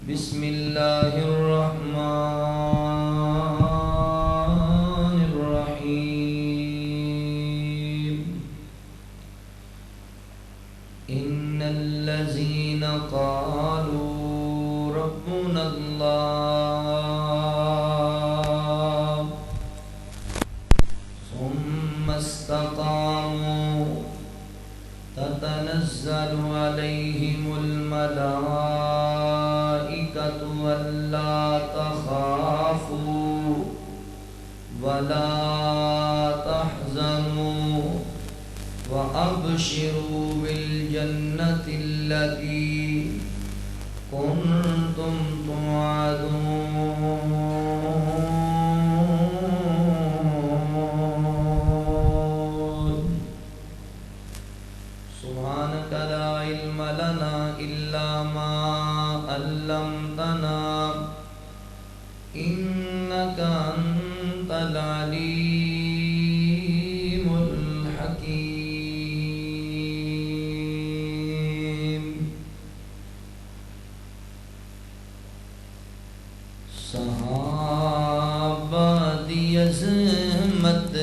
بسم اللہ الرحمن الرحیم ان الذین قالوا ربنا اللہ ثم استقاموا تتنزل علیہم الملائکۃ أَلَّا تَخَافُوا وَلَا تَحْزَنُوا وَأَبْشِرُوا بِالْجَنَّةِ الَّتِي كُنتُمْ تُوعَدُونَ سبحانك لا علم لنا إلا ما علمتنا إنك أنت العليم الحكيم صحابہ دی عظمت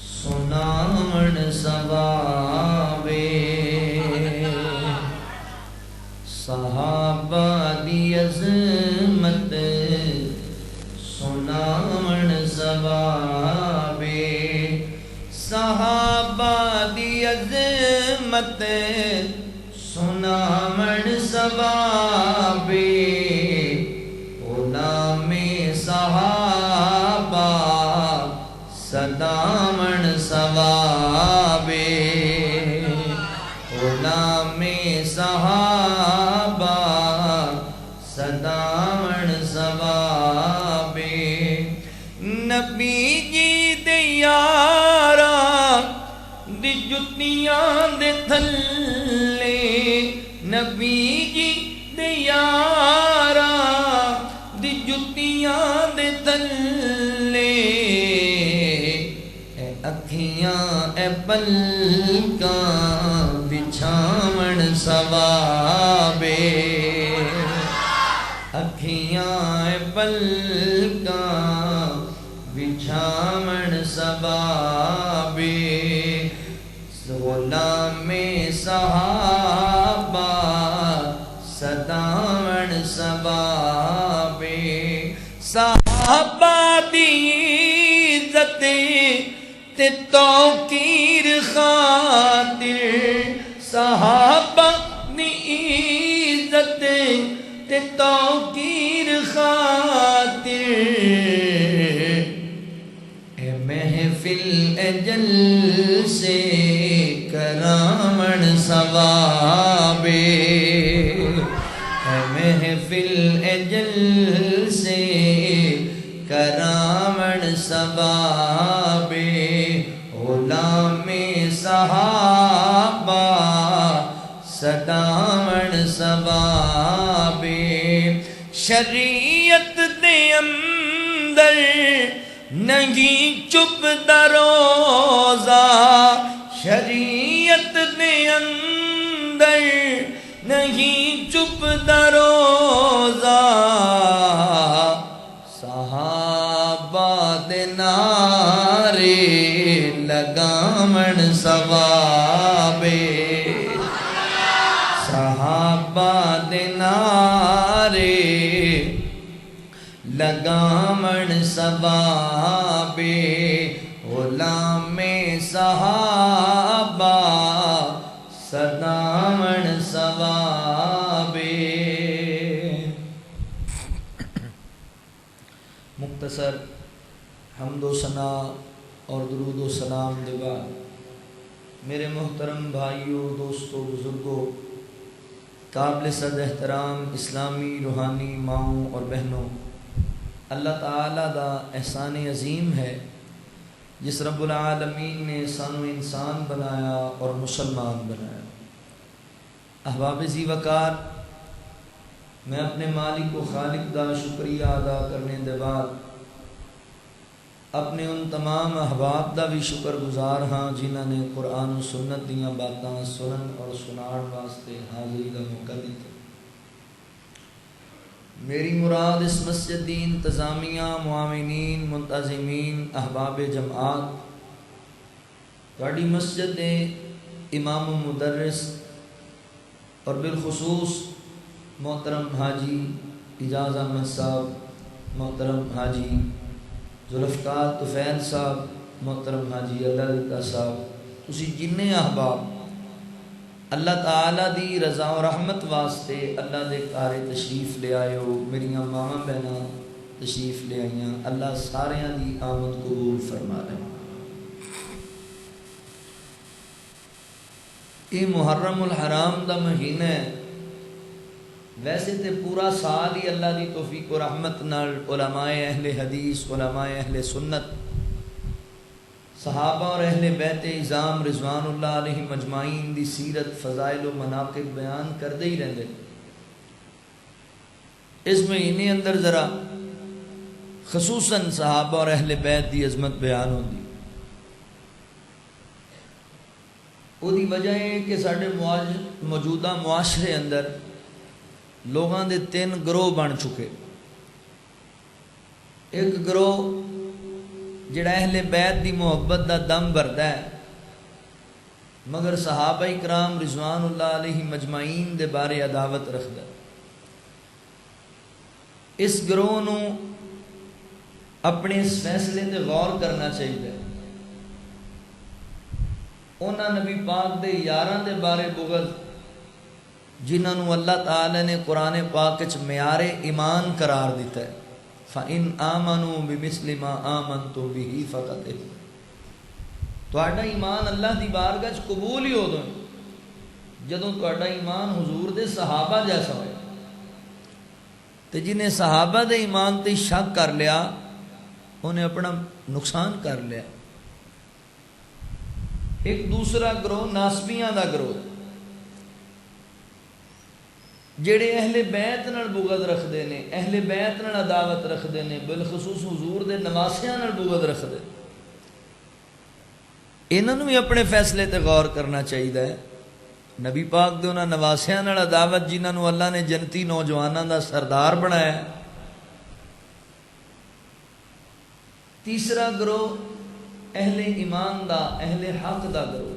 سناون ثوابے صحابہ دی عظمت سناون ثوابے صحابہ دی عظمت سناون ثوابے غلام صحابہ صداون ثوابے غلام صحابہ صداون ثوابے نبی جی دے یاراں دی جتیاں دے تھلے نبی جی دے یاراں دی جتیاں دے تھلے اکھیاں اے پلکاں بچھاون ثوابے اکھیاں اے پلکاں بچھاون ثوابے غلام صحابہ صداون ثوابے صحابہ دی عزت تے توقیر خاطر صحابہ دی عزت تے توقیر خاطر اے محفل اے جلسے کراون ثوابے اے محفل اے جلسے کراون ثوابے غلام صحابہ صداون ثوابے شریعت دے اندر نہیں چپ دروزہ شریعت دے اندر نہیں چپ دروزہ صحابہ دے نعرے لگاون ثوابے صحابہ دے نعرے لگاون ثوابے غلام صحابہ صداون ثوابے مختصر حمد و ثنا اور درود و سلام دے بعد میرے محترم بھائیوں دوستوں بزرگوں قابل صد احترام اسلامی روحانی ماؤں اور بہنوں اللہ تعالیٰ دا احسان عظیم ہے جس رب العالمین نے سانو انسان بنایا اور مسلمان بنایا احباب ذی وقار میں اپنے مالک و خالق دا شکریہ ادا کرنے دے بعد اپنے ان تمام احباب دا بھی شکر گزار ہاں جنہاں نے قرآن و سنت دیاں باتاں سنن اور سنان واسطے حاضری دا موقع دیتا میری مراد اس مسجد دی انتظامیہ، معاونین، منتظمین، احباب جماعت، تہاڈی مسجد دے امام و مدرس اور بالخصوص محترم حاجی اعجاز احمد صاحب، محترم حاجی ذوالفقار طفیل صاحب، محترم حاجی اللہ دتا صاحب، تسی جننے احباب اللہ تعالیٰ دی رضا و رحمت واسطے اللہ دے گھر تشریف لے آئے ہو، میریاں ماواں بہناں تشریف لے آئیاں، اللہ ساریاں دی آمد قبول فرما لے۔ یہ محرم الحرام دا مہینہ ہے، ویسے تے پورا سال ہی اللہ دی توفیق و رحمت نال علماء اہل حدیث، علماء اہل سنت، صحابہ اور اہل بیت اعظام رضوان اللہ علیہ مجمعین دی سیرت، فضائل و مناقب بیان کردے ہی رہندے۔ اس مہینے اندر ذرا خصوصاً صحابہ اور اہل بیت دی عظمت بیان ہوندی۔ وہ دی وجہ ہے کہ ساڈے موجودہ معاشرے اندر لوگاں دے تین گروہ بن چکے۔ ایک گروہ جڑا اہل بیت دی محبت دا دم بھردا ہے، مگر صحابہ کرام رضوان اللہ علیہ مجمعین دے بارے عداوت رکھدا ہے۔ اس گروہ نو اپنے اس فیصلے تے غور کرنا چاہیے۔ انہاں نبی پاک دے یاراں دے بارے بغض، جنہاں نو اللہ تعالی نے قرآن پاک وچ معیار ایمان قرار دیتا ہے، فَإِنْ آمَنُوا بِمِثْلِ مَا آمَنْتُمْ بِهِ فَقَدْ اهْتَدَوْا۔ تہاڈا ایمان اللہ دی بارگاہ وچ قبول ہی ادوں جدوں تہاڈا ایمان حضور دے صحابہ جیسا ہوئے، تے جنہیں صحابہ دے ایمان تے شک کر لیا انہیں اپنا نقصان کر لیا۔ ایک دوسرا گروہ ناسبیاں دا گروہ، جڑے اہل بیت نال بغض رکھدے نے، اہل بیت نال عداوت رکھدے نے، بالخصوص حضور دے نواسیاں نال بغض رکھدے، انہاں نوں بھی اپنے فیصلے تے غور کرنا چاہیے۔ نبی پاک دے انہاں نواسیاں نال عداوت جنہاں نوں اللہ نے جنتی نوجواناں دا سردار بنایا۔ تیسرا گروہ اہل ایمان دا، اہل حق دا گروہ،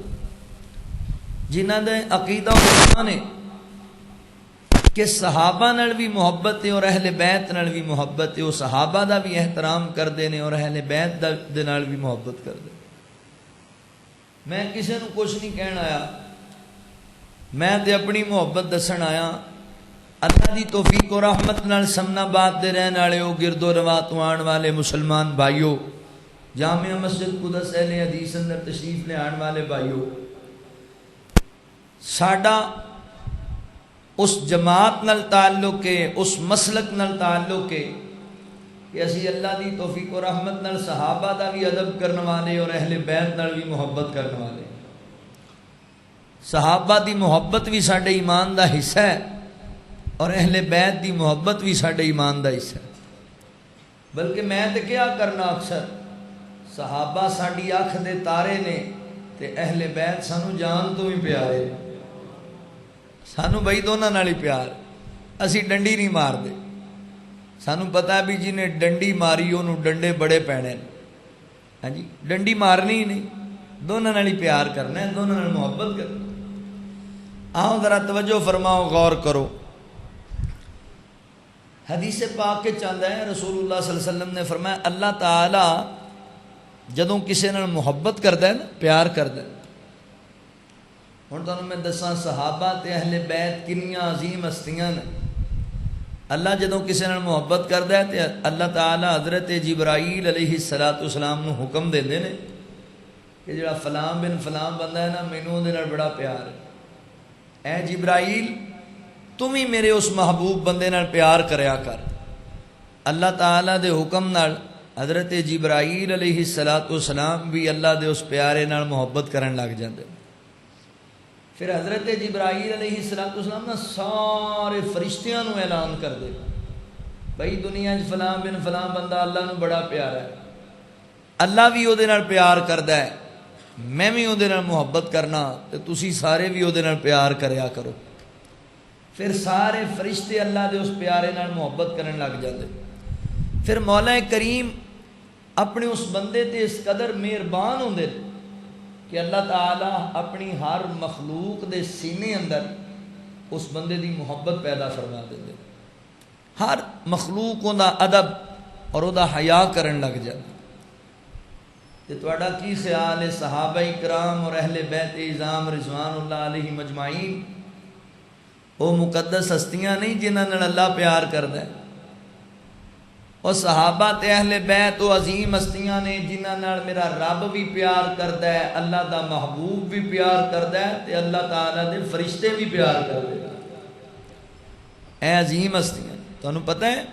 جنہاں دے عقیدہ و ایمان ہے کہ صحابہ نال بھی محبت ہے اور اہل بیت نال بھی محبت ہے، وہ صحابہ دا بھی احترام کردے نے اور اہل بیت دے نال بھی محبت کردے۔ میں کسے نو کچھ نہیں کہنا آیا، میں تے اپنی محبت دسن آیا۔ اللہ دی توفیق و رحمت نال سمنا باد دے رہن والے ہو، گرد و رواں تو آن والے مسلمان بھائیو، جامعہ مسجد قدس اہل حدیث اندر تشریف لے آن والے بھائیو، ساڈا اس جماعت نال تعلق ہے، اس مسلک نال تعلق ہے کہ اسی اللہ دی توفیق و رحمت نال صحابہ دا بھی ادب کرنے والے اور اہل بیت نال بھی محبت کرنے والے۔ صحابہ دی محبت بھی ساڈے ایمان دا حصہ ہے اور اہل بیت دی محبت بھی ساڈے ایمان دا حصہ ہے۔ بلکہ میں تے کیا کرنا، اکثر صحابہ ساڈی اکھ دے تارے نے تے اہل بیت سانو جان تو بھی پیارے، سانو بھائی دونوں نال ہی پیار، اسی ڈنڈی نہیں مار دے۔ سانو پتہ ہے بھی جنہیں ڈنڈی ماری انہوں ڈنڈے بڑے پینے، ہاں جی، ڈنڈی مارنی ہی نہیں، دونوں نال ہی پیار کرنا ہے، دونوں نال محبت کرنا۔ آؤ ذرا توجہ فرماؤ، غور کرو۔ حدیث پاک کے چاندہ ہے، رسول اللہ صلی اللہ علیہ وسلم نے فرمایا اللہ تعالیٰ جدوں کسے نال محبت کردا ہے نا، پیار کردا ہے۔ ہن تانوں میں دساں صحابہ تے اہل بیت کنیاں عظیم ہستیاں نے۔ اللہ جدوں کسے نال محبت کردا ہے تے اللہ تعالیٰ حضرت جبرائیل علیہ السلام نو حکم دیندے نے کہ جڑا فلاں بن فلاں بندہ ہے نا، مینوں اودے نال بڑا پیار ہے، اے جبرائیل تم ہی میرے اس محبوب بندے نال پیار کریا کر۔ اللہ تعالیٰ دے حکم نال حضرت جبرائیل علیہ السلام بھی اللہ دے اس پیارے نال محبت کرن لگ جاندے۔ پھر حضرت جبرائیل علیہ السلام نا سارے فرشتیاں نو اعلان کر دے، بھائی دنیا فلاں بن فلاں بندہ اللہ نو بڑا پیارا ہے، اللہ بھی او دے نال پیار کردا ہے، میں بھی او دے نال محبت کرنا تے تسی سارے بھی او دے نال پیار کریا کرو۔ پھر سارے فرشتے اللہ دے اس پیارے نال محبت کرن لگ جاتے. پھر مولا کریم اپنے اس بندے تے اس قدر مہربان ہوندے کہ اللہ تعالیٰ اپنی ہر مخلوق دے سینے اندر اس بندے دی محبت پیدا فرما دے. ہر مخلوق دا ادب اور او دا حیا کرن لگ جائے. تے تواڈا کی خیال ہے صحابہ کرام اور اہل بیت اعظام رضوان اللہ علیہ مجمعین وہ مقدس ہستیاں نہیں جنہاں نال اللہ پیار کردا ہے؟ اور صحابہ تے اہل بیت وہ عظیم ہستیاں نے جنہاں نال میرا رب بھی پیار کردا ہے، اللہ دا محبوب بھی پیار کردا ہے تے اللہ تعالیٰ دے فرشتے بھی پیار کردے. اے عظیم ہستیاں، تانوں پتہ ہے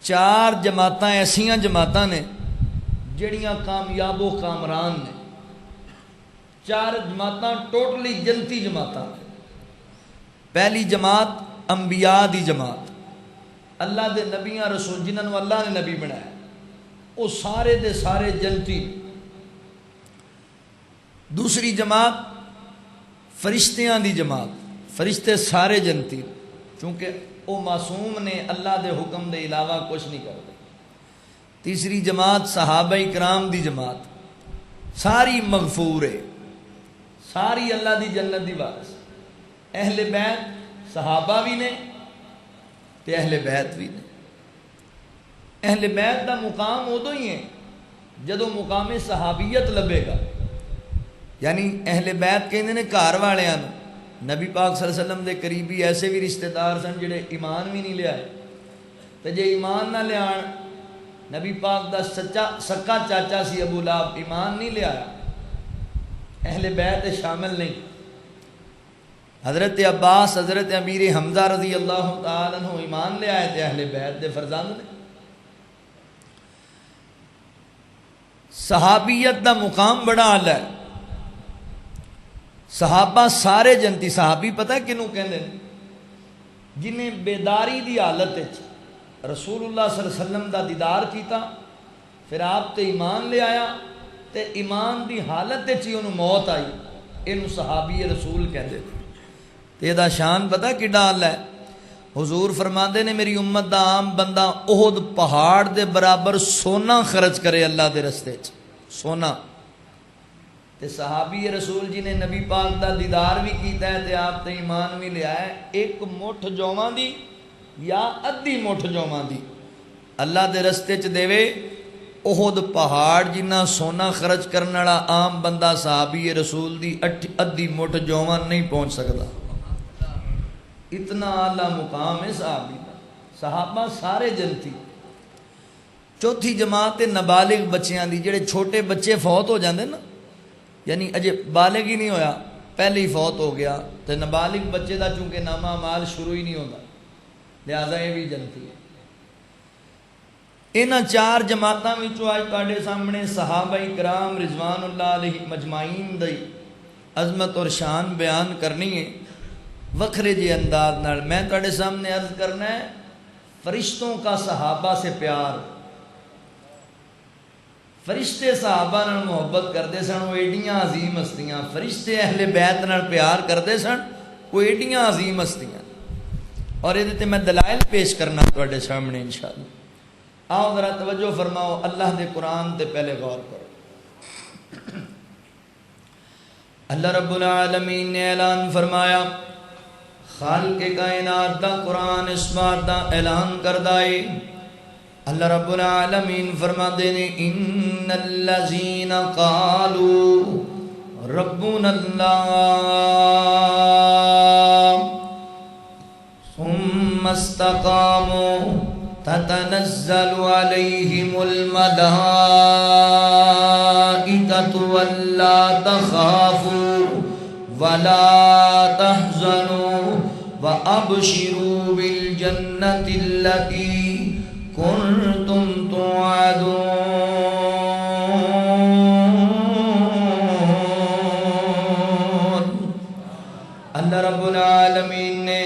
4 جماعتاں ایسیاں جماعتاں نے جڑیاں کامیاب و کامران نے. 4 جماعتاں ٹوٹلی جنتی جماعتاں نے. پہلی جماعت انبیاء دی جماعت، اللہ دے نبیاں رسول جنہوں اللہ نے نبی بنایا، وہ سارے دے سارے جنتی. دوسری جماعت فرشتیاں دی جماعت، فرشتے سارے جنتی چونکہ وہ معصوم نے، اللہ دے حکم دے علاوہ کچھ نہیں کرتے. تیسری جماعت صحابہ کرام دی جماعت، ساری مغفور ہے، ساری اللہ دی جنت دی وارث. اہل بیت صحابہ بھی نے تے اہل بیت بھی نے. اہل بیت دا مقام ادو ہی ہے جدو مقام صحابیت لبے گا. یعنی اہل بیت کہندے نے گھر والیاں نوں. نبی پاک صلی اللہ علیہ وسلم دے قریبی ایسے بھی رشتہ دار سن جڑے ایمان بھی نہیں لے آئے، تے جے ایمان نہ لے آن، نبی پاک دا سکا چاچا سی ابو لہب ایمان نہیں لے آیا، اہل بیت شامل نہیں. حضرت عباس، حضرت امیر حمزہ رضی اللہ تعالیٰ عنہ ایمان لے آئے تھے، اہل بیت دے فرزند نے. صحابیت دا مقام بڑا اعلیٰ ہے. صحابہ سارے جنتی. صحابی پتہ ہے کنوں کہندے ہیں؟ جنہیں بیداری دی حالت وچ رسول اللہ صلی اللہ علیہ وسلم دا دیدار کیتا، پھر آپ تے ایمان لے آیا تے ایمان دی حالت وچ ہی انہوں موت آئی، اینوں صحابی رسول کہندے تھے. تے دا شان پتہ کڈا اعلیٰ ہے. حضور فرماندے نے میری امت دا عام بندہ احد پہاڑ دے برابر سونا خرچ کرے اللہ دے رستے چ، سونا. تے صحابی رسول جی نے نبی پاک دا دیدار بھی کیتا ہے تے آپ تے ایمان بھی لے آئے. ایک مٹھ جوواں دی یا ادھی مٹھ جوواں دی اللہ دے رستے چ دیوے، احد پہاڑ جنہ سونا خرچ کرنے والا عام بندہ صحابی رسول دی ادھی مٹھ جوواں نہیں پہنچ سکتا. اتنا اعلیٰ مقام ہے صحابی دا. صحابہ سارے جنتی. چوتھی جماعت نابالغ بچیاں دی، جڑے چھوٹے بچے فوت ہو جاندے نا، یعنی اجے بالغ ہی نہیں ہویا پہلے ہی فوت ہو گیا، تو نابالغ بچے دا چونکہ نامہ مال شروع ہی نہیں ہوتا، لہذا یہ بھی جنتی ہے. انہاں 4 جماعتاں وچوں آج تواڈے سامنے صحابہ کرام رضوان اللہ علیہ مجمعین دی عظمت اور شان بیان کرنی ہے وکھرے جے انداز نال. میں تواڈے سامنے عرض کرنا ہے فرشتوں کا صحابہ سے پیار. فرشتے صحابہ نال محبت کرتے سن، وہ ایڈیاں عظیم ہستیاں. فرشتے اہل بیت نال پیار کرتے سن، وہ ایڈیاں عظیم ہستیاں. اور یہ تے میں دلائل پیش کرنا تواڈے سامنے انشاءاللہ. آؤ ذرا توجہ فرماؤ، اللہ دے قرآن تے پہلے غور کرو. اللہ رب العالمین نے اعلان فرمایا، خالق کائنات دا قرآن اس بات دا اعلان کردہ ہے. اللہ رب العالمین فرماتے ہیں ان الذین قالوا ربنا اللہ ثم استقاموا تتنزل علیہم الملائکۃ ولا تخافوا ولا تحزنوا وابشروا بالجنۃ التي کنتم توعدون. اللہ رب العالمین نے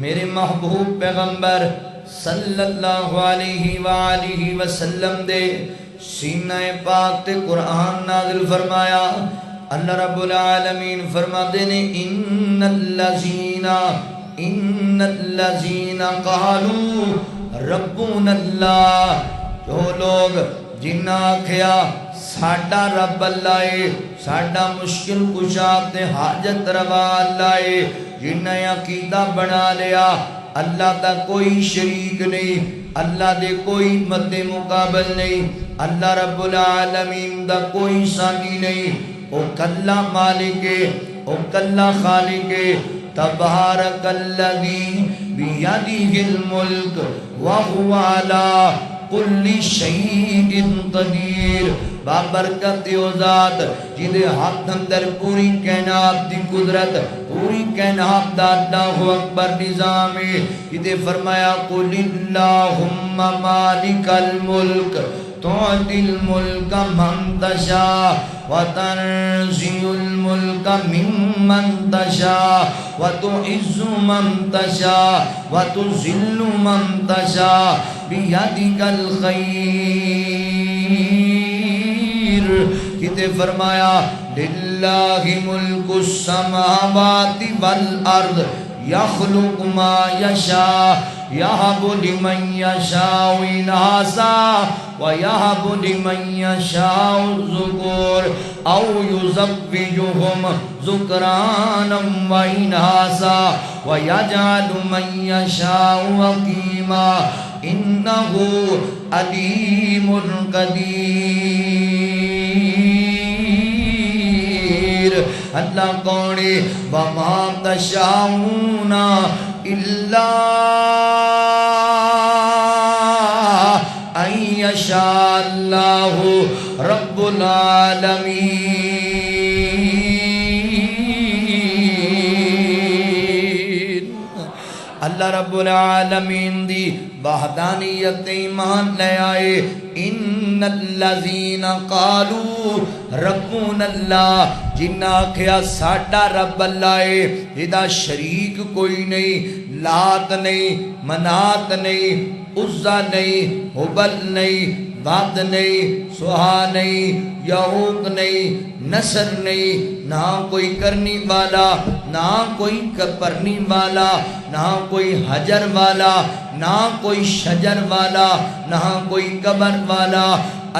میرے محبوب پیغمبر صلی اللہ علیہ وآلہ وسلم دے سینہ پاک تے قرآن نازل فرمایا. اللہ رب العالمین فرماتے ہیں ان الذین ان الذین قالوا ربنا اللہ، جو لوگ جنہ آکھیا ساڈا رب اللہ ہے، ساڈا مشکل کشا تے حاجت روا اللہ ہے، جنہ عقیدہ بنا لیا اللہ دا کوئی شریک نہیں، اللہ دے کوئی مد مقابل نہیں، اللہ رب العالمین دا کوئی ثانی نہیں، او کلا مالک ہے، او کلا خالق ہے۔ تبارک الذی بیدہ الملک وہو علی کل شیء قدیر، بابرکت او ذات جدے ہاتھ اندر پوری کائنات دی قدرت، پوری کائنات دا اللہ اکبر نظام ہے، جدے فرمایا قل اللہم مالک الملک تؤتی الملک من تشاء وتنزع الملک ممن تشاء وتعز من تشاء وتذل من تشاء بیدک الخیر، کتے فرمایا للہ ملک السماوات والارض یخلق ما یشاء یہب لمن یشاء اناسا ویہب لمن یشاء الذکور او یزوجہم ذکرانا واناسا ویجعل من یشاء عقیما انہو علیم قدیر۔ اللہ کونے وما تشاؤون الا ان یشاء اللہ رب العالمین۔ اللہ رب العالمین دی وحدانیت ایمان لے آئے۔ ان الذین قالوا ربنا اللہ، جنہ آکھیا ساڈا رب اللہ ہے، جدا شریک کوئی نہیں، لات نہیں، منات نہیں، عزا نہیں، حبل نہیں، باد نہیں، سہا نہیں، یعوق نہیں، نصر نہیں، نہ کوئی کرنی والا، نہ کوئی کپرنی والا، نہ کوئی حجر والا، نہ کوئی شجر والا، نہ کوئی قبر والا،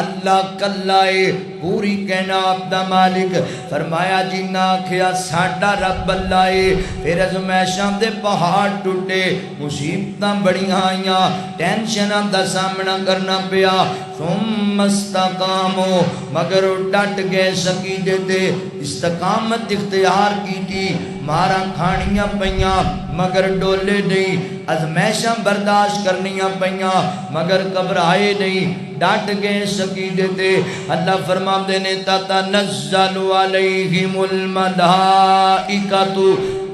اللہ کلائے پوری کائنات دا مالک۔ فرمایا جنہ آکھیا ساڈا رب اللہ ہے، پھر ازمیشاں دے پہاڑ ٹوٹے، مصیبتاں بڑیاں آئیاں، ٹینشناں دا سامنا کرنا پیا، ثم استقامو، مگر ڈٹ گئے سکیدے تے، استقامت اختیار کی تھی، مارا کھانیاں پئیاں مگر ڈولے نہیں، ازمیشاں برداشت کرنیاں پئیاں مگر گھبرائے نہیں، ڈٹ گئے سکیدے تے۔ اللہ فرما دینے تتنزل علیہم الملائکۃ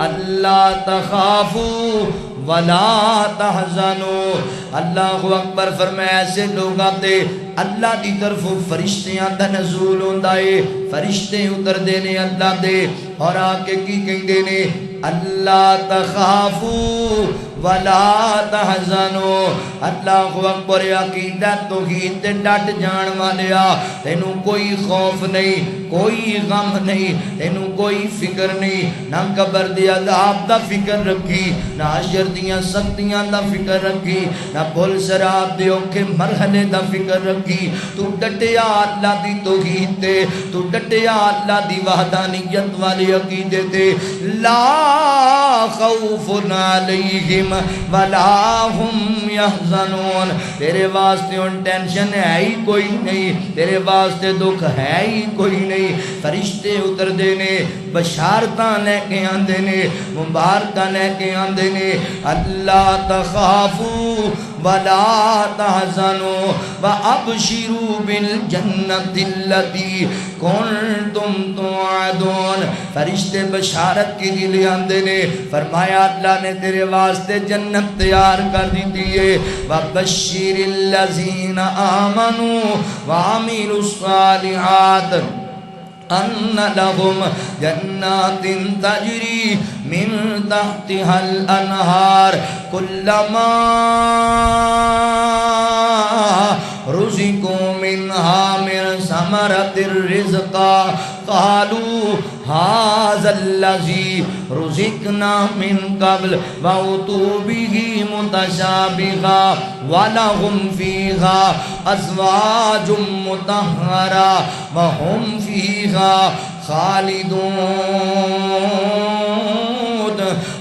اللہ تخافوا ولا تحزنوا۔ اللہ اکبر فرمایا ایسے لوگاں تے اللہ دی طرف فرشتیاں دا نزول ہوندا ہے، فرشتے اتر دینے اللہ دے، اور آ کے کی کہندے نے اللہ تخافوا ولا تحزنوا۔ اللہ اکبر عقیدہ توحید تے ڈٹ جان والیا، تینوں کوئی خوف نہیں، کوئی غم نہیں، تینوں کوئی فکر نہیں، نہ قبر دی عذاب دا فکر رکھی، نہ حشر دیاں سختیاں دا فکر رکھی، نہ بھول صراط دے اوکھے مرحلے دا فکر رکھی۔ تو ڈٹیا اللہ دی توحید تے، تو ڈٹیا اللہ دی وحدانیت والی عقیدے تے۔ لا خوف علیہم ولا ہم یحزنون، تیرے واسطے ان ٹینشن ہے ہی کوئی نہیں، تیرے واسطے دکھ ہے ہی کوئی نہیں۔ فرشتے اتر دینے، بشارتاں لے کے آندے نے، مبارکاں لے کے آندے نے۔ اللہ تخافوا ولا تحزنوا وابشروا بالجنۃ التي کنتم توعدون۔ فرشتے بشارت کی دی لے آندے نے، فرمایا اللہ نے تیرے واسطے جنت تیار کر دی ہے۔ وبشر الذین آمنوا وعملوا الصالحات ان لهم جنات تجری من تحتها الانہار کلما رزقوا منها من ثمرۃ الرزق قالوا هذا الذي رزقنا من قبل وأتوا به متشابها ولهم فيها أزواج مطهرة وهم فيها خالدون.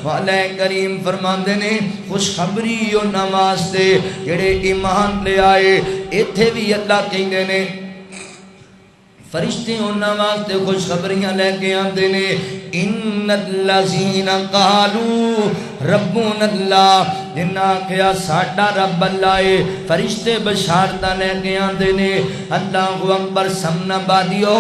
والے کریم فرماندے نے خوشخبری انہاں واسطے جڑے ایمان لے آئے. ایتھے بھی اللہ کہندے نے فرشتے انہاں واسطے خوشخبریاں لے کے آندے نے ان الذین قالوا ربنا اللہ جنہاں کہیا ساڈا رب اللہ ہے. فرشتے بشارتاں لے کے آندے نے. اللہ اکبر. سمن آبادیو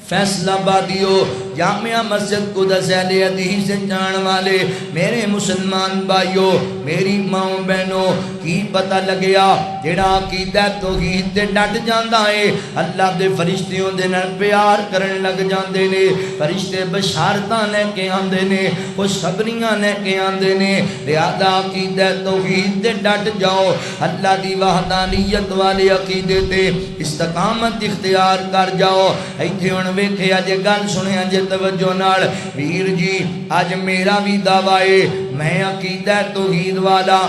فیصلہ آبادیو جامعہ مسجد قدس اہل حدیث سے جان والے میرے مسلمان بھائیو میری ماں بہنوں کی پتہ لگیا جڑا عقیدہ توحید تے ڈٹ جاندا ہے اللہ دے فرشتیوں دے نال پیار کرن لگ جاندے نے. فرشتے بشارتاں لے کے آندے نے خوشخبریاں لے کے آندے نے. لہذا عقیدہ توحید تے ڈٹ جاؤ. اللہ دی وحدانیت والے عقیدے تے استقامت اختیار کر جاؤ. ایتھے ہن ویکھیا جے گل سنیا جے توجہ نال ویر جی اج میرا بھی دعویٰ ہے میں عقیدہ توحید والا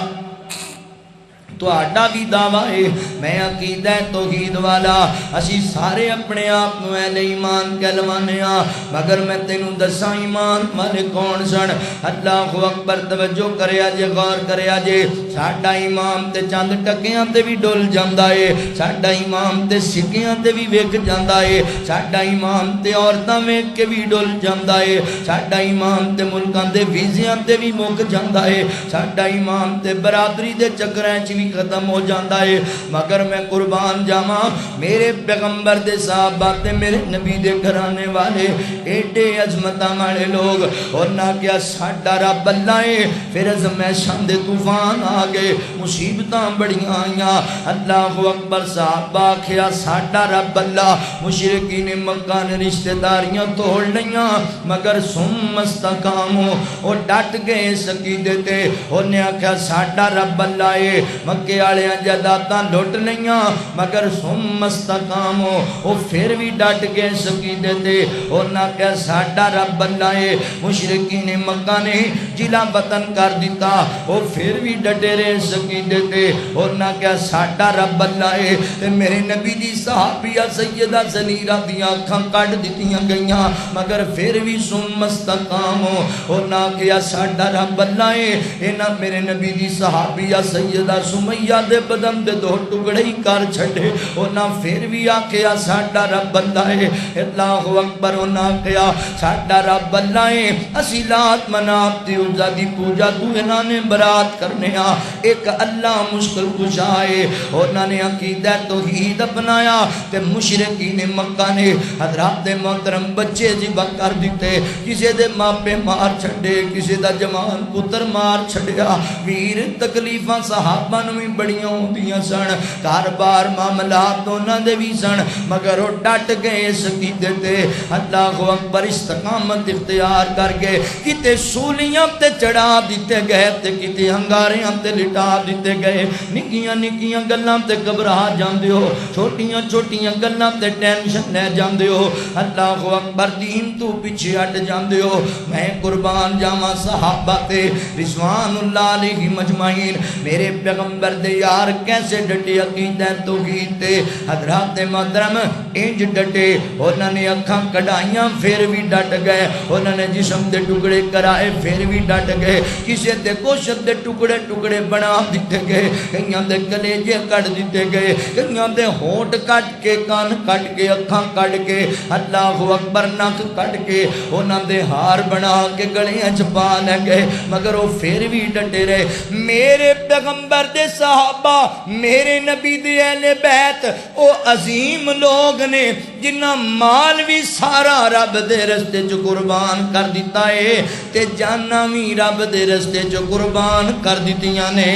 تو آڈا بھی دعویٰ ہے میں عقیدہ توحید والا. اسی سارے اپنے آپ کو اہل ایمان کہلوانے ہاں مگر میں تینوں دساں ایمان والے کون سن. اللہ اکبر. توجہ کریا جے غور کریا جے ساڈا امام تے چند ٹکیاں تے بھی ڈول جاندا ہے. ساڈا امام تے سکیاں تے بھی ویکھ جاندا ہے. ساڈا امام تے عورتاں ویکھ کے بھی ڈول جاندا ہے. ساڈا امام تے ملکاں دے ویزیاں تے بھی مک جاندا ہے. ساڈا امام تے برادری دے چکراں چ ختم ہو جاندہ ہے. مگر میں قربان جاواں میرے پیغمبر دے صحابہ تے میرے نبی دے گھرانے والے ایڈے عظمتاں والے لوگ اور نہ کیا ساڈا رب اللہ ہے. پھر ازمیشاں دے طوفان آ گئے مصیبتاں بڑیاں آئیاں. اللہ اکبر. صحابہ کیا ساڈا رب اللہ. مشرکین مکہ نے رشتہ داریاں توڑ لیاں مگر ثم استقاموا اور ڈٹ گئے اس عقیدے تے. اور نے آکھیا ساڈا رب اللہ ہے. مکے آلیاں جائیداداں لٹ لیاں مگر ثم استقاموا وہ پھر بھی ڈٹ گئے اس عقیدے تے. اور نہ کہ ساڈا رب اللہ ہے. مشرکین مکہ نے جلا وطن کر دیتا وہ پھر بھی ڈٹے رہے اس عقیدے تے. اور نہ کہ ساڈا رب اللہ ہے. تے میرے نبی دی صحابیہ سیدہ زنیرہ دیاں اکھاں کڈ دتیاں گئیاں مگر پھر بھی ثم استقاموا. اور نہ کہ ساڈا رب اللہ ہے. انہاں میرے نبی دی صحابیہ سیدہ سمیہ دے بدن دے دو ٹکڑے ہی کر چھڑے. انہاں پھر بھی آکھیا ساڈا رب اللہ ہے. اللہ اکبر. انہاں آکھیا ساڈا رب اللہ ہے. اسی لات منات تے عزا دی پوجا تو انہاں نے برات کرنے ہاں ایک اللہ مشکل کشا ہے. انہاں نے عقیدہ توحید اپنایا تے مشرکین مکہ نے حضرات محترم بچے ذبح کر دیتے. کسی دے ماپے مار چھڑے کسی دا جوان پتر مار چھڑیا. ویر تکلیفاں صحابہ نو بھی بڑیاں ہوندیاں سن کاربار معاملات انہاں دے بھی سن مگر وہ ڈٹ گئے اس عقیدے تے. اللہ اکبر. استقامت اختیار کر گئے. کتے سولیاں تے چڑھا دیتے گئے تے کتے ہنگاریاں تے لٹا دیتے گئے. نکیاں نکیاں گلاں تے گھبرا جاندے ہو چھوٹیاں چھوٹیاں گلاں تے ٹینشن لے جاندے ہو. اللہ اکبر. دین تو پیچھے ہٹ جاندے ہو. میں قربان جاواں صحابہ تے رضوان اللہ علیہ مجمعین میرے پیغمبر دے یار کیسے ڈٹے عقیدہ توحید تے. حضرات محترم انج ڈٹے. انہوں نے اکھاں کڑائیاں پھر بھی ڈٹ گئے. انہوں نے جسم دے ٹکڑے کرائے پھر بھی ڈٹ گئے. کسی دے گوشت دے ٹکڑے ٹکڑے بنا دیتے گئے. کئیاں دے کلیجے کٹ دیتے گئے. کئیاں دے ہونٹ کٹ کے کان کٹ کے اکھاں کٹ کے اللہ اکبر نک کٹ کے انہوں دے ہار بنا کے گلیاں چھپا لے گئے مگر وہ پھر بھی ڈٹے رہے. میرے پیغمبر دے صحابہ میرے نبی دے اہل بیت او عظیم لوگ نے جنہ مال بھی سارا رب دے رستے جو قربان کر دیتا ہے تے جانا بھی رب دے رستے جو قربان کر دیتیاں نے.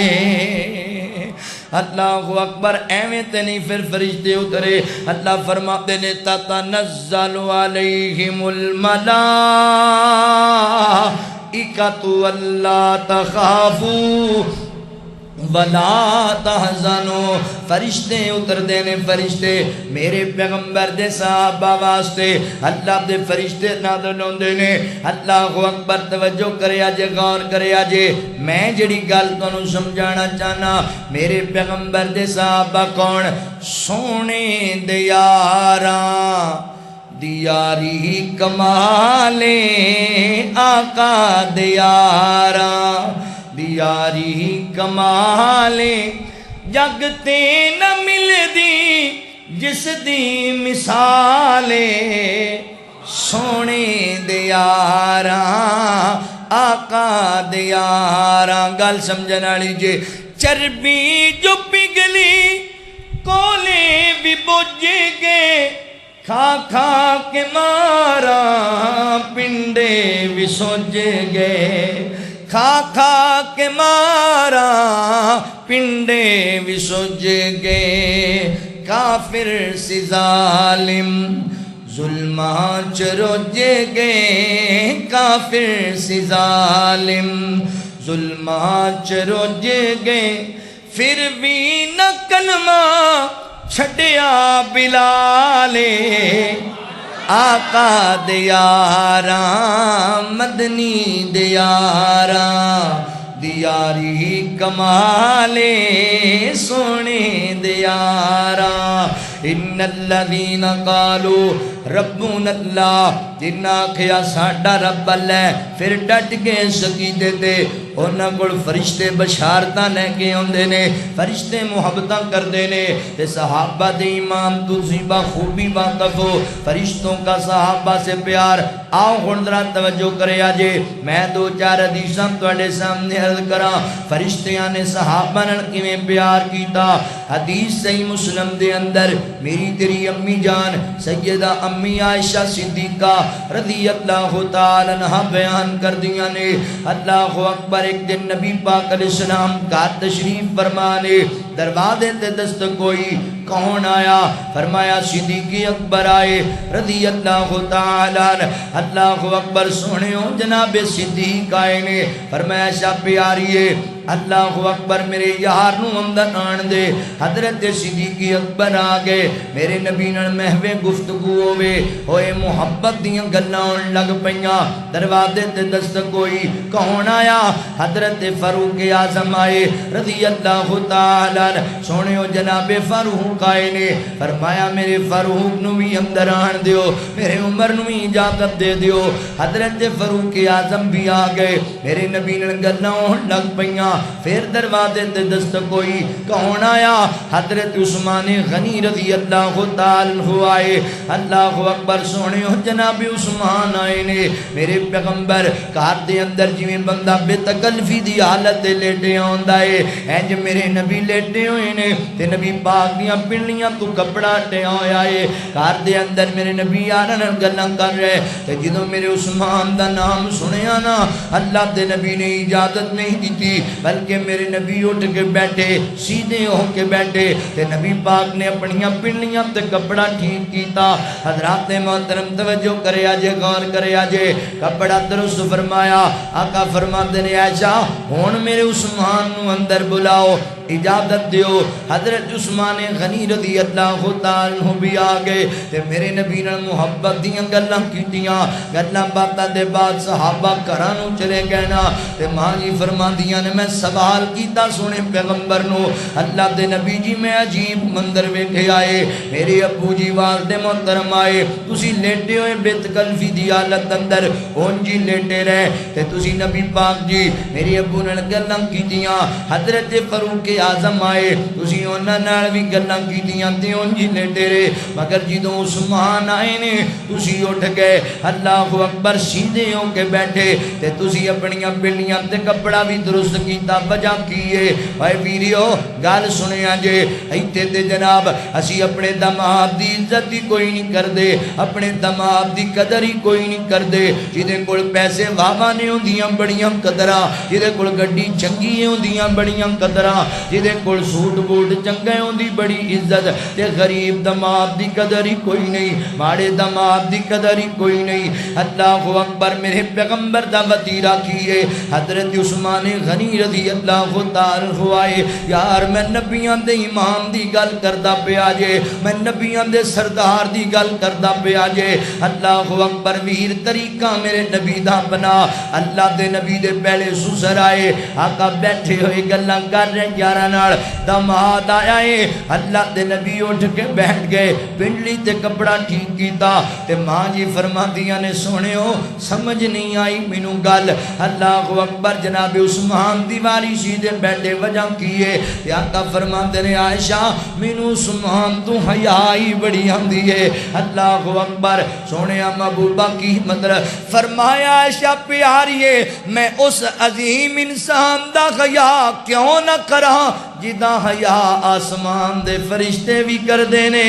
اللہ اکبر. ایویں تے نہیں پھر فرشتے اترے. اللہ فرماتے نے تتنزل علیہم الملائکۃ الا تخافوا ولا تحزنوا فرشتے اتر دینے فرشتے میرے پیغمبر دے صحابہ واسطے اللہ دے فرشتے نازل ہوندے نے اللہ اکبر توجہ کریا جے غور کریا جے میں جڑی گل تانوں سمجھانا چاہنا میرے پیغمبر دے صحابہ کون سونے دے یاراں دیاری کمالے آقا دے یاراں دیاری کمالے جگ تے نہ مل دی جس دی مثالے سونے دے یاراں آقا دے یاراں گل سمجھن والی جے چربی جو پگھلی کولے بھی بجھ گئے کھا کھا کے مارا پنڈے بھی سوج گئے کھا کھا کے مارا پنڈے بھی سوج گئے کافر سی ظالم ظلماں چروج گئے کافر سی ظالم ظلماں چروج گئے پھر بھی نہ کلمہ چھٹیا بلالے آقا دے یاراں مدنی دے یاراں دیاری کمالے سونے دے یاراں ان الذین قالوا ربنا اللہ جنہ آکھیا ساڈا رب اللہ ہے پھر ڈٹ گئے سقیدے تے انہاں کول فرشتے بشارتاں لے کے اوندے نے فرشتے محبتاں کردے نے تے صحابہ دے امام تسی بخوبی واقف ہو فرشتوں کا صحابہ سے پیار آؤ ہن ذرا توجہ کریا جے میں دو چار حدیثاں تواڈے سامنے عرض کراں فرشتیاں نے صحابہ نال کیویں پیار کیتا حدیث صحیح مسلم دے اندر میری تیری امی جان سیدہ امی عائشہ صدیقہ رضی اللہ تعالی عنہ بیان کر دیا نے اللہ اکبر ایک دن نبی پاک علیہ السلام کا تشریف فرمانے دروازے تے دستک ہوئی کون آیا فرمایا صدیقی اکبر آئے رضی اللہ تعالی عنہ اللہ اکبر سنیو جناب صدیق آئے نے فرمایا شاہ پیاریے اللہ اکبر میرے یار نو اندر آن دے حضرت صدیقی اکبر آگے میرے نبی نال محوے گفتگو ہوئے ہوئے محبت دیاں گلاں لگ پئیاں دروازے تے دستک ہوئی کون آیا حضرت فاروق اعظم آئے رضی اللہ تعالی عنہ سونےو جناب فاروق آئے نے فرمایا میرے فاروق نو بھی اندر آن دیو میرے عمر نو بھی اجازت دے دیو حضرت فاروق اعظم بھی آگئے میرے نبی نال گلاں لگ پئیاں پھر دروازے تے دستک ہوئی کون آیا حضرت عثمان غنی رضی اللہ تعالی عنہ آئے اللہ اکبر سونےو جناب عثمان آئے نے میرے پیغمبر گھر دے اندر جویں بندہ بے تکلفی دی حالت تے لیٹے آندا ہے انج میرے نبی لیٹے ہوئے نے تے نبی پاک دیاں پنڈلیاں تو کپڑا ٹیا ہویا ہے گھر دے اندر میرے نبی یاراں نال گلاں کر رہے تے جدوں میرے عثمان دا نام سنیا نا اللہ دے نبی نے اجازت نہیں دتی بلکہ میرے نبی اٹھ کے بیٹھے سیدھے ہو کے بیٹھے تے نبی پاک نے اپنیاں پنڈلیاں تے کپڑا ٹھیک کیتا حضرات محترم توجہ کریا جے غور کریا جے کپڑا درست فرمایا آقا فرماندے نے عائشہ ہن میرے عثمان نو اندر بلاؤ اجازت دیو حضرت عثمان غنی رضی اللہ تعالی عنہ بھی آگئے تے میرے نبی نال محبت دیاں گلاں کیتیاں گلاں باتاں دے بعد صحابہ گھراں نو چلے گئے نا تے ماں جی فرماندیاں نے میں سوال کیتا سونے پیغمبر نو اللہ دے نبی جی میں عجیب منظر ویکھے آئے میرے ابو جی والد محترم آئے تسی لیٹے ہوئے بے تکلفی دی حالت اندر اون جی لیٹے رہے تے تسی نبی پاک جی میرے ابو نال گلاں کیتیاں حضرت فاروق اعظم آئے تسی انہاں نال وی گلاں کیتیاں تے اون جی لیٹے رہے مگر جدوں عثمان آئے نے تسی اٹھ گئے اللہ اکبر سیدھے ہو کے بیٹھے تے تسی اپنیاں پنڈلیاں تے کپڑا بھی درست کیتا وجہ کیے اے ویریو گل سنیا جے ایتھے تے جناب اسی اپنے دماد دی عزت ہی کوئی نہیں کردے اپنے دماد دی قدر ہی کوئی نہیں کردے جدے کول پیسے واوا نے ہوندیاں بڑیاں قدراں جدے کول گڈی چنگی ہوندیاں بڑیاں قدراں جدے کول سوٹ بوٹ چنگے ہوندی بڑی عزت تے غریب دماد دی قدر ہی کوئی نہیں ماڑے دماد دی قدر ہی کوئی نہیں اللہ اکبر میرے پیغمبر دا وطیرہ کیے حضرت عثمان غنی رضی اللہ تعالی ہوئے یار میں نبیاں دے امام دی گل کردہ پہ آجے میں نبیاں دے سردار دی گل کردہ پہ آجے اللہ اکبر ویر طریقہ میرے نبی دا بنا اللہ دے نبی دے پہلے سسر آئے آقا بیٹھے ہوئے گلہ کر رہے یارہ نار دماد آئے اللہ دے نبی اٹھ کے بیٹھ گئے پنڈلی تے کپڑا ٹھیک کیتا تے ماں جی فرما دیا نے سونے ہو سمجھ نہیں آئی مینوں گل اللہ اکبر جناب عثمان دیواری سیدھے بیٹھے وجہ کیے تے آقا فرما دے عائشہ مینوں عثمان تو حیائی بڑی آندی ہے اللہ اکبر سونے محبوبہ کی مطلب فرمایا عائشہ پیاریے میں اس عظیم انسان دا حیا کیوں نہ کرا جدا حیا آسمان دے فرشتے بھی کر دینے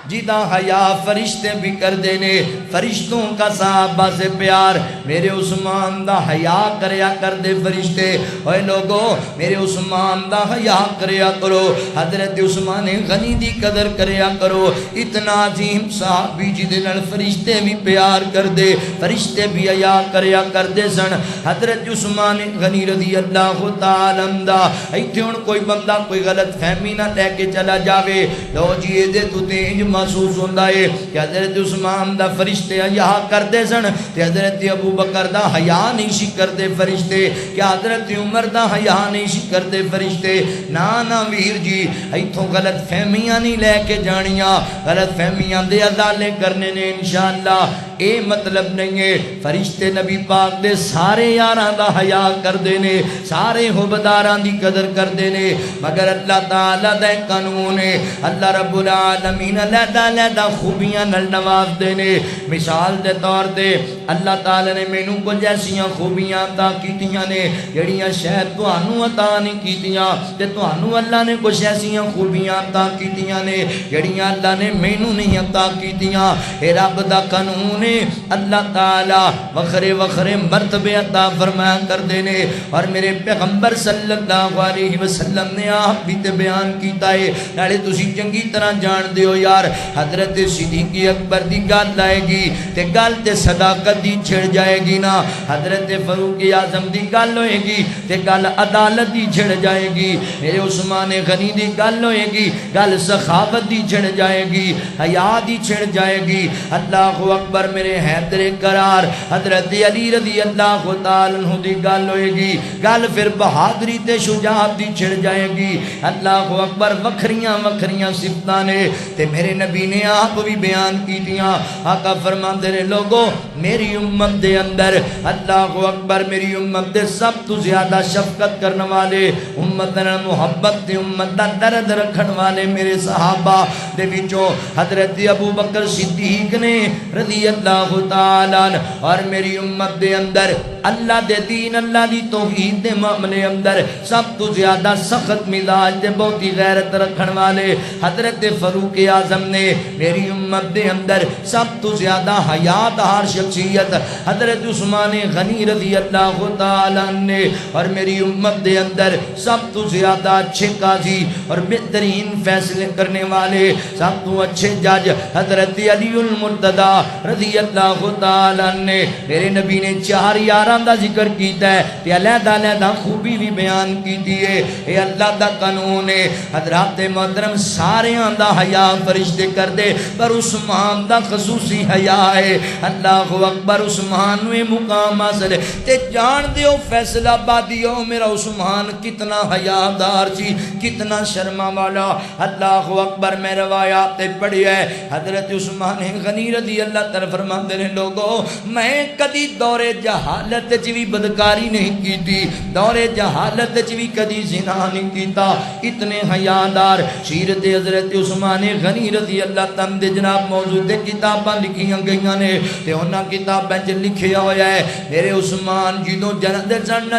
جدا حیا فرشتے بھی کر دینے فرشتوں کا صحابہ سے پیار میرے عثمان دا حیا کریا کر دے فرشتے اوے لوگو میرے عثمان دا حیا کریا کرو حضرت عثمان غنی دی قدر کریا کرو اتنا عظیم صحابی جدے نال فرشتے بھی پیار کر دے فرشتے بھی حیا کریا کر دے سن حضرت عثمان غنی رضی اللہ تعالی عنہ ایتھے ہن کوئی بندہ کوئی غلط فہمی نہ لے کے چلا جاوے لو جی دے تو تینج محسوس ہوندہ ہے کہ حضرت عثمان دا فرشتے حیا کر دے سن کہ حضرت ابو بکر دا حیا نہیں سی کر دے فرشتے کہ حضرت عمر دا حیا نہیں سی کر دے فرشتے نا ویر جی ایتھوں غلط فہمیاں نہیں لے کے جانیاں غلط فہمیاں دے ازالے کرنے نے انشاءاللہ اے مطلب نہیں ہے فرشتے نبی پاک دے سارے یاراں دا حیا کر دینے سارے حبداراں دی قدر کر دینے مگر اللہ تعالیٰ دے قانون ہے اللہ رب العالمین علیحدہ خوبیاں نل نواز دینے مثال دے طور دے اللہ تعالیٰ نے مینوں کو جیسیاں خوبیاں عطا کیتیاں نے جڑیاں شاید تانوں عطا نہیں کیتیاں تے تانوں اللہ نے کچھ ایسیاں خوبیاں عطا کیتیاں نے جڑیاں اللہ نے مینوں نہیں عطا کیتیاں اے رب دا قانون اللہ تعالیٰ وخرے وخرے مرتبے عطا فرمایا کر دینے اور میرے پیغمبر صلی اللہ علیہ وسلم نے آپ بھی تے بیان کیتا ہے نالے تسی چنگی طرح جان دیو یار حضرت صدیق اکبر دی گل لائے گی تے گل تے صداقت دی چھڑ جائے گی نا حضرت فاروق اعظم دی گل ہوئے گی تے گل عدالت دی چھڑ جائے گی میرے عثمان غنی دی گل ہوئے گی گل سخاوت دی چھڑ جائے گی حیا دی چھڑ جائے گی اللہ اکبر میرے حیدر قرار حضرت علی رضی اللہ تعالی عنہ دی گل ہوئے گی گل پھر بہادری تے شجاعت دی چھڑ جائے گی اللہ اکبر وکھریاں وکھریاں صفتاں نے تے میرے نبی نے آپ بھی بیان کی دیا آقا فرماندے نے لوگوں میری امت دے اندر اللہ اکبر میری امت دے سب تو زیادہ شفقت کرنے والے امت نے محبت دے امت دا درد رکھن والے میرے صحابہ دے وچوں حضرت ابو بکر صدیق نے رضی اللہ تعالیٰ اور میری امت دے اندر اللہ دے دین اللہ دی توحید دے معاملے اندر سب تو زیادہ سخت مزاج دے بہت ہی غیرت رکھن والے حضرت فاروق اعظم نے میری امت دے اندر سب تو زیادہ حیات ہار شخصیت حضرت عثمان غنی رضی اللہ تعالیٰ نے اور میری امت دے اندر سب تو زیادہ اچھے قاضی اور بہترین فیصلے کرنے والے سب تو اچھے جج حضرت علی المرتضی رضی اللہ تعالیٰ نے میرے نبی نے چار یاران دا ذکر کیتا ہے تے علیحدہ علیحدہ خوبی بھی بیان کیتی ہے اے اللہ دا قانون ہے حضرات محترم سارے دا حیا فرشتے کر دے پر عثمان دا خصوصی حیا ہے اللہ اکبر عثمان میں مقام حاصل ہے تے جان دیو فیصلہ آبادیو میرا عثمان کتنا حیا دار سی کتنا شرما والا اللہ اکبر میں روایات پڑھی ہے حضرت عثمان غنی رضی اللہ تعالی فرماندے نے لوگو میں کدی دور جہالت وچ بھی بدکاری نہیں کیتی دور جہالت وچ بھی کدی زنا نہیں کیتا اتنے حیادار سیرت حضرت عثمان غنی رضی رضی اللہ تعالیٰ دے جناب موجود کتاباں لکھیاں گئیاں نے تے انہاں کتاباں چ لکھیا ہویا ہے میرے عثمان جدوں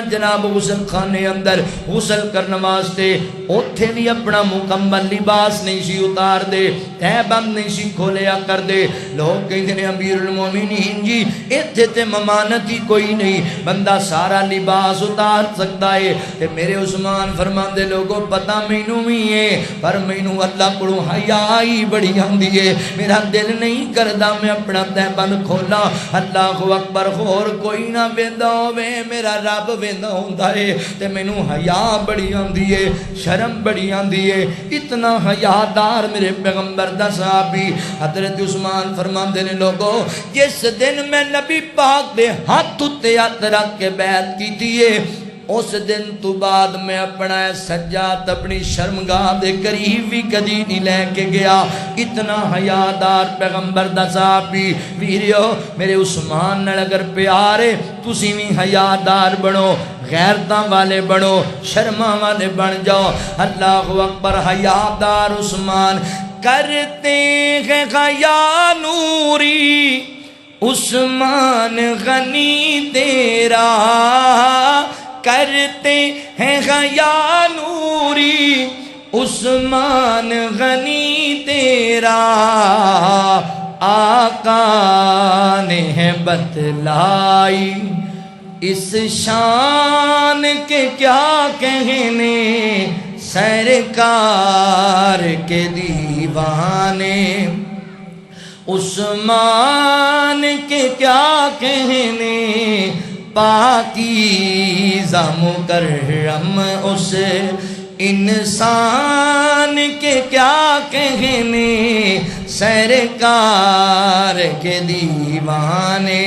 جناب غسل خانے اندر غسل کرنے واسطے اوتھے بھی اپنا مکمل لباس نہیں سی اتار دے تہ بند نہیں سی کھولیا کر دے لوگ کہتے ہیں امیر المومنین جی ایتھے تے ممانت ہی کوئی نہیں بندہ سارا لباس اتار سکتا ہے تے میرے عثمان فرماندے لوگوں پتہ مینوں بھی ہے پر مینوں اللہ کو حیا ہی بڑی آندی ہے میرا دل نہیں کردا میں اپنا تہ بند کھولا اللہ اکبر اور کوئی نہ ویندا ہوے میرا رب ویندا ہوندا ہے تے مینوں حیا بڑی آندی ہے شرم بڑی آندی ہے اتنا حیادار میرے پیغمبر دا صحابی حضرت عثمان فرماندے نے لوگوں جس دن میں نبی پاک دے ہاتھ تے ہاتھ رکھ کے بیعت کیتی ہے اس دن تو بعد میں اپنا سجاد اپنی شرمگاہ دے قریب بھی کدی نہیں لے کے گیا اتنا حیادار پیغمبر دا صحابی ویریو میرے عثمان نال اگر پیارے تسی بھی حیادار بنو غیرتاں والے بنو شرماں والے بن جاؤ اللہ اکبر حیادار عثمان کرتے ہیں حیا نوری عثمان غنی تیرا کرتے ہیں حیا نوری عثمان غنی تیرا آقا نے بتلائی اس شان کے کیا کہنے سرکار کے دیوانے عثمان کے کیا کہنے پاکیزہ مکرم اس انسان کے کیا کہنے سرکار کے دیوانے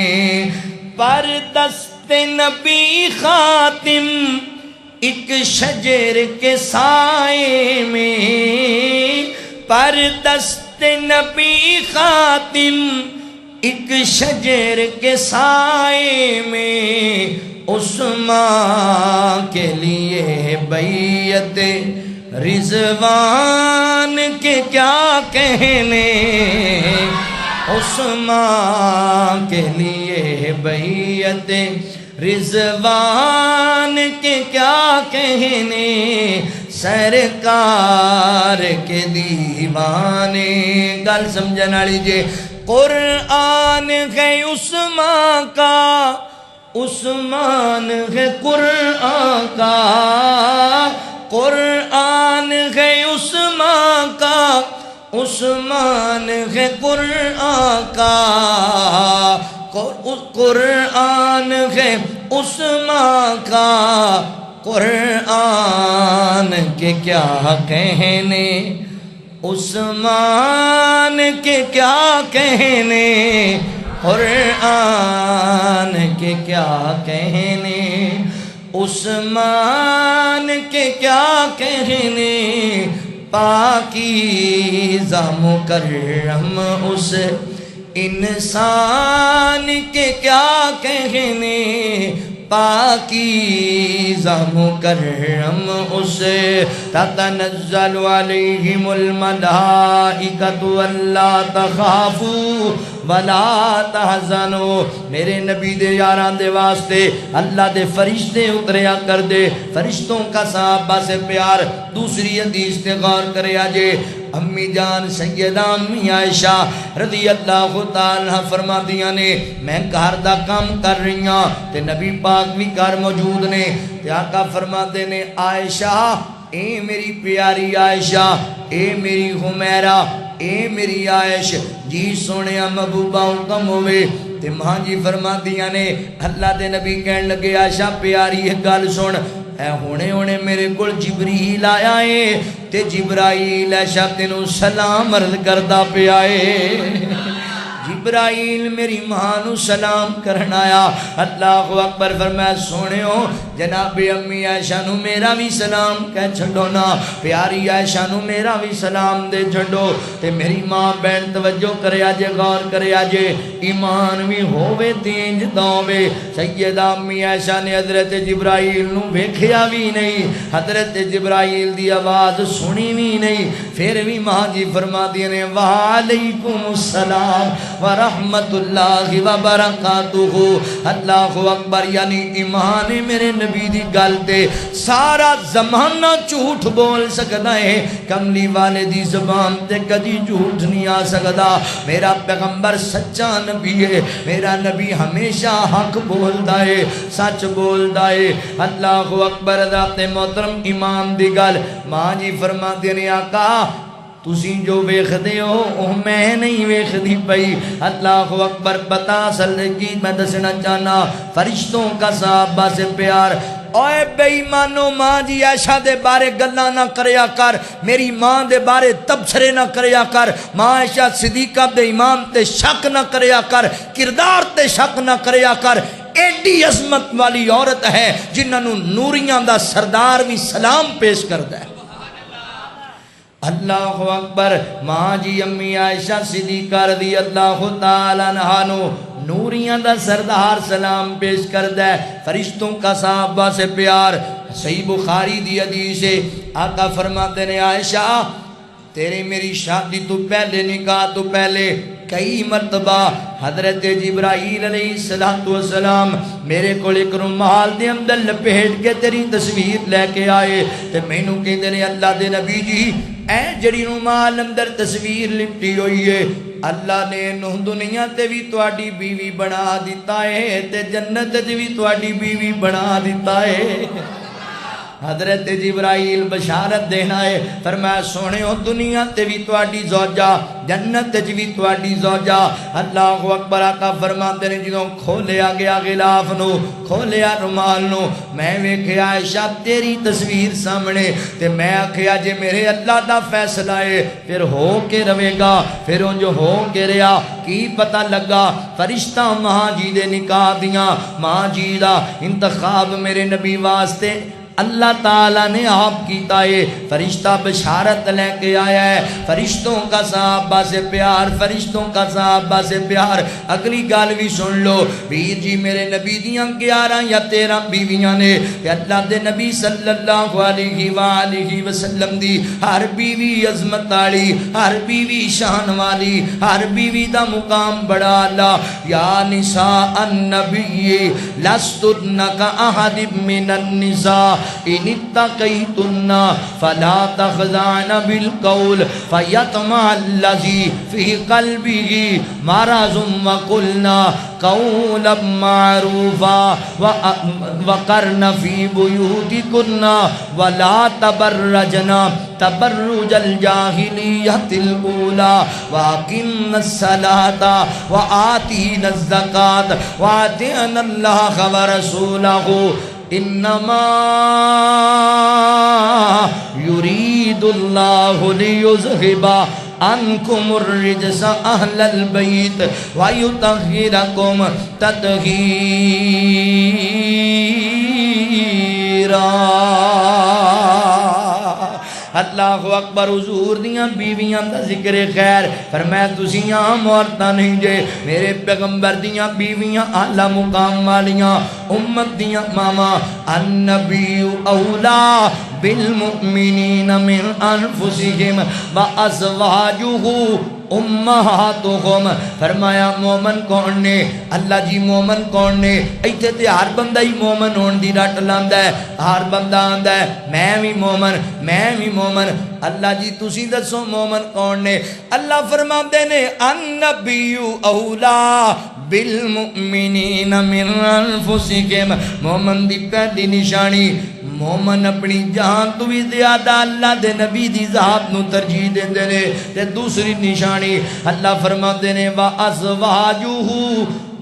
پر دست نبی خاتم ایک شجر کے سائے میں پر دست نبی خاتم ایک شجر کے سائے میں عثمان کے لیے بیعت رضوان کے کیا کہنے عثمان کے لیے بیعت رضوان کے کیا کہنے سرکار کے دیوانے گل سمجھن والی جے قرآن ہے عثمان کا عثمان ہے قرآن کا قرآن ہے عثمان کا عثمان ہے قرآن کا قرآن ہے عثمان کا قرآن کے کیا کہنے عثمان کے کیا کہنے قرآن کے کیا کہنے عثمان کے کیا کہنے پاکیزہ مکرم اس انسان کے کیا کہنے پاکیزہ مکرم اسے تتنزل علیہم الملائکۃ الا تخافوا ولا تحزنوا میرے نبی دے یاران دے واسطے اللہ دے فرشتے اتریا کر دے فرشتوں کا صحابہ سے پیار دوسری حدیث تے غور کرے آجے امی جان سیدہ امی عائشہ رضی اللہ تعالیٰ فرما دیا نے میں گھر دا کام کر رہی ہوں تے نبی پاک بھی گھر موجود نے تے آقا فرما دے نے عائشہ اے میری پیاری عائشہ اے میری حمیرہ اے میری عائش جی سونے محبوبہ کم ہوئے تے ماں جی فرما دیا نے اللہ دے نبی کہن لگے عائشہ پیاری ہے گل سن اے ہونے میرے کل جبریل آیا ہے تے جبرائیل عائشہ تینوں سلام عرض کردہ پہ آئے جبرائیل میری ماں نو سلام کرن آیا. اللہ اکبر. فرمایا سونےو جناب امی عائشہ نو میرا بھی سلام کہہ چھڈو نا, پیاری عائشہ نو میرا بھی سلام دے چھڈو. تے میری ماں بہن توجہ کریا جے, غور کریا جے, ایمان بھی ہووے تینج دووے. سیدہ امی عائشہ نے حضرت جبرائیل نو ویکھیا بھی نہیں, حضرت جبرائیل دی آواز سنی بھی نہیں, پھر بھی ماں جی فرما دی نے وعلیکم السلام ورحمت اللہ وبرکاتہ. اللہ اکبر. یعنی ایمان میرے نبی دی گل تے سارا زمانہ جھوٹ بول سکدا ہے, کملی والے دی زبان تے کدی جھوٹ نہیں آ سکدا. میرا پیغمبر سچا نبی ہے, میرا نبی ہمیشہ حق بولدا ہے, سچ بولدا ہے. اللہ اکبر. ذات محترم ایمان دی گل ماں جی فرما دے نے آقا تسی جو ویکھدے ہو وہ میں نہیں ویکھدی پئی. اللہ اکبر. پتہ اصل کی میں دسنا چاہنا, فرشتوں کا صحابہ سے پیار. اوے بے ایمانو, ماں جی عائشہ دے بارے گلاں نہ کریا کر, میری ماں دے بارے تبصرے نہ کریا کر, ماں عائشہ صدیقہ دے ایمان تے شک نہ کریا کر, کردار تے شک نہ کریا کر. ایڈی عظمت والی عورت ہے جنہاں نو نوریاں دا سردار بھی سلام پیش کردا ہے. اللہ اکبر. ماں جی امی عائشہ صدیقہ رضی اللہ تعالی عنہا نو نوریاں دا سردار سلام پیش کردا ہے. فرشتوں کا صحابہ سے پیار. صحیح بخاری دی حدیث ہے, آقا فرماتے ہیں عائشہ تیرے میری شادی تو پہلے, نکاح تو پہلے کئی مرتبہ حضرت جبرائیل علیہ السلام میرے کو ایک رومال دے اندر لپیٹ کے تیری تصویر لے کے آئے تے مینوں کہندے نے اللہ دے نبی جی اے جڑی رومال اندر تصویر لپٹی ہوئی ہے اللہ نے نو دنیا تے بھی تواڈی بیوی بنا دیتا ہے تے جنت تے بھی تواڈی بیوی بنا دیتا ہے. حضرت جبرائیل بشارت دینا ہے, فرمایا سونے ہو دنیا تے بھی تواڈی زوجہ, جنت تے بھی تواڈی زوجہ. اللہ اکبر. آقا فرماتے ہیں جدوں کھولیا گیا غلاف نو, کھولیا رومال نو, میں ویکھیا عائشہ تیری تصویر سامنے تے میں آکھیا جے میرے اللہ دا فیصلہ ہے پھر ہو کے رہے گا, پھر اون جو ہو کے رہا کی پتہ لگا فرشتہ ماں جی دے نکاح دیاں, ماں جی دا انتخاب میرے نبی واسطے اللہ تعالیٰ نے آپ کیتا ہے. فرشتہ بشارت لے کے آیا ہے, فرشتوں کا صحابہ سے پیار, فرشتوں کا صحابہ سے پیار. اگلی گال بھی سن لو, ویر جی میرے نبی دیاں 11 یا 13 بیویاں نے کہ اللہ دے نبی صلی اللہ علیہ وآلہ وسلم دی ہر بیوی عظمت والی, ہر بیوی شان والی, ہر بیوی دا مقام بڑا اعلیٰ. یا نساء النبی لستن کاحد من النساء ان اتقیتن فلا تخضعن بالقول فیطمع الذی فی قلبہ مرض وقلنا قولا معروفا وقرن فی بیوتکن ولا تبرجن تبرج الجاہلیت الاولی واقمن الصلاة وآتین الزکاة وآتین اللہ ورسولہ انما یرید اللہ لیذہب عنکم الرجس اہل البیت ویطہرکم تطہیرا. اللہ اکبر. حضور دیاں بیویاں دا ذکر خیر, فرمایا تسی عام عورتاں نہیں جے, میرے پیغمبر دیاں بیویاں اعلی مقام والیاں, امت دیاں ماما. النبی اولا بالمؤمنین من انفسہم وازواجہ امہاتہم. فرمایا مومن کون نے, اللہ جی مومن کون نے. ایتھے تے ہر بندہ ہی مومن ہون دی رٹ لاندا ہے, ہر بندہ آندا ہے میں بھی مومن, میں بھی مومن. اللہ جی تسی دسو مومن کون نے. اللہ فرماندے نے النبی اولا بالمؤمنین من انفسہم. مومن دی پہلی نشانی, مومن اپنی جان تو بھی زیادہ اللہ دے نبی دی ذات نو ترجیح دین دے نے. تے دوسری نشانی اللہ فرماتے نے وَأَزْوَاجُهُ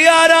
11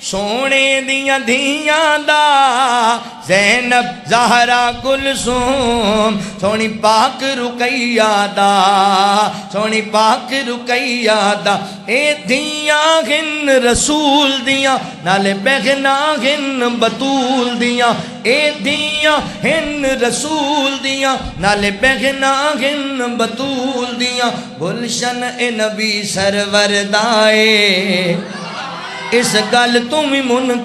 سونے دیاں دھیاں دا زینب زہرا کلثوم سونی پاک رقیہ دا سونی پاک رقیہ دا اے دھیاں ہن رسول دیاں نالے بہنا ہن بطول دیاں اے دھیاں ہن رسول دیاں نالے بہنا ہن بطول دیاں گلشن اے نبی سرور دائے اس گل تم من